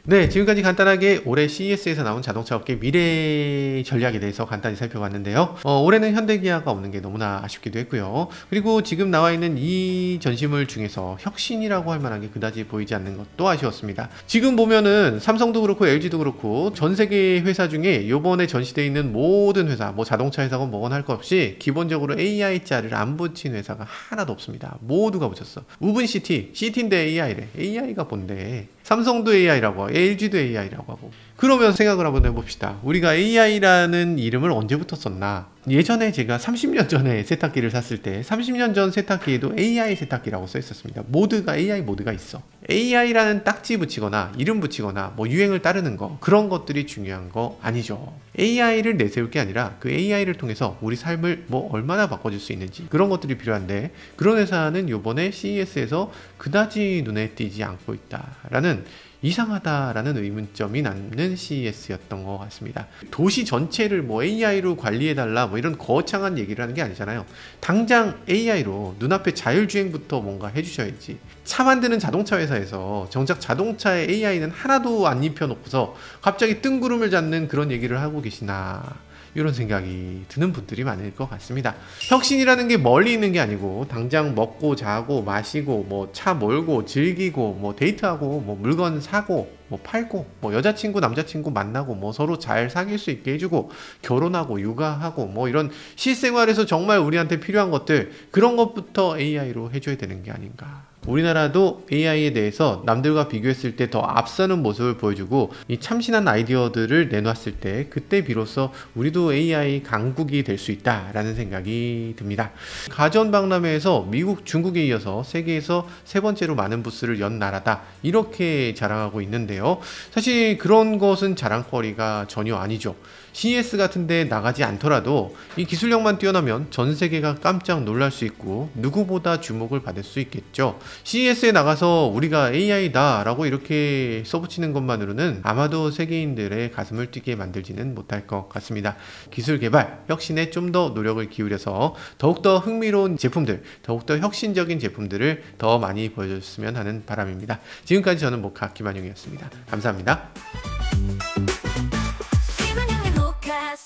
네, 지금까지 간단하게 올해 CES에서 나온 자동차 업계 미래 전략에 대해서 간단히 살펴봤는데요. 올해는 현대기아가 없는 게 너무나 아쉽기도 했고요. 그리고 지금 나와 있는 이 전시물 중에서 혁신이라고 할 만한 게 그다지 보이지 않는 것도 아쉬웠습니다. 지금 보면은 삼성도 그렇고 LG도 그렇고 전 세계 회사 중에 요번에 전시되어 있는 모든 회사, 뭐 자동차 회사건 뭐건 할 거 없이 기본적으로 AI 자를 안 붙인 회사가 하나도 없습니다. 모두가 붙였어. 우븐시티, 시티인데 AI래. AI가 뭔데? 삼성도 AI라고 하고 LG도 AI라고 하고. 그러면 생각을 한번 해봅시다. 우리가 AI라는 이름을 언제부터 썼나? 예전에 제가 30년 전에 세탁기를 샀을 때 30년 전 세탁기에도 AI 세탁기라고 써 있었습니다. 모드가 AI 모드가 있어. AI라는 딱지 붙이거나 이름 붙이거나 뭐 유행을 따르는 거, 그런 것들이 중요한 거 아니죠. AI를 내세울 게 아니라 그 AI를 통해서 우리 삶을 뭐 얼마나 바꿔줄 수 있는지, 그런 것들이 필요한데, 그런 회사는 요번에 CES에서 그다지 눈에 띄지 않고 있다라는, 이상하다라는 의문점이 남는 CES였던 것 같습니다. 도시 전체를 뭐 AI로 관리해달라 뭐 이런 거창한 얘기를 하는 게 아니잖아요. 당장 AI로 눈앞에 자율주행부터 뭔가 해주셔야지. 차 만드는 자동차 회사에서 정작 자동차에 AI는 하나도 안 입혀놓고서 갑자기 뜬구름을 잡는 그런 얘기를 하고 계시나, 이런 생각이 드는 분들이 많을 것 같습니다. 혁신이라는 게 멀리 있는 게 아니고 당장 먹고 자고 마시고 뭐 차 몰고 즐기고 뭐 데이트하고 뭐 물건 사고 뭐 팔고 뭐 여자친구 남자친구 만나고 뭐 서로 잘 사귈 수 있게 해주고 결혼하고 육아하고 뭐 이런 실생활에서 정말 우리한테 필요한 것들, 그런 것부터 AI로 해줘야 되는 게 아닌가. 우리나라도 AI에 대해서 남들과 비교했을 때 더 앞서는 모습을 보여주고 이 참신한 아이디어들을 내놨을 때, 그때 비로소 우리도 AI 강국이 될 수 있다라는 생각이 듭니다. 가전박람회에서 미국, 중국에 이어서 세계에서 세 번째로 많은 부스를 연 나라다, 이렇게 자랑하고 있는데요. 사실 그런 것은 자랑거리가 전혀 아니죠. CES 같은 데 나가지 않더라도 이 기술력만 뛰어나면 전 세계가 깜짝 놀랄 수 있고 누구보다 주목을 받을 수 있겠죠. CES에 나가서 우리가 AI다 라고 이렇게 써붙이는 것만으로는 아마도 세계인들의 가슴을 뛰게 만들지는 못할 것 같습니다. 기술 개발, 혁신에 좀 더 노력을 기울여서 더욱더 흥미로운 제품들, 더욱더 혁신적인 제품들을 더 많이 보여줬으면 하는 바람입니다. 지금까지 저는 모카 김한용이었습니다. 감사합니다.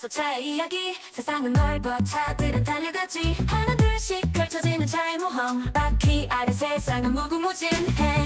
차의 이야기, 세상은 넓어 차들은 달려가지, 하나 둘씩 펼쳐지는 차의 모험, 바퀴 아래 세상은 무궁무진해.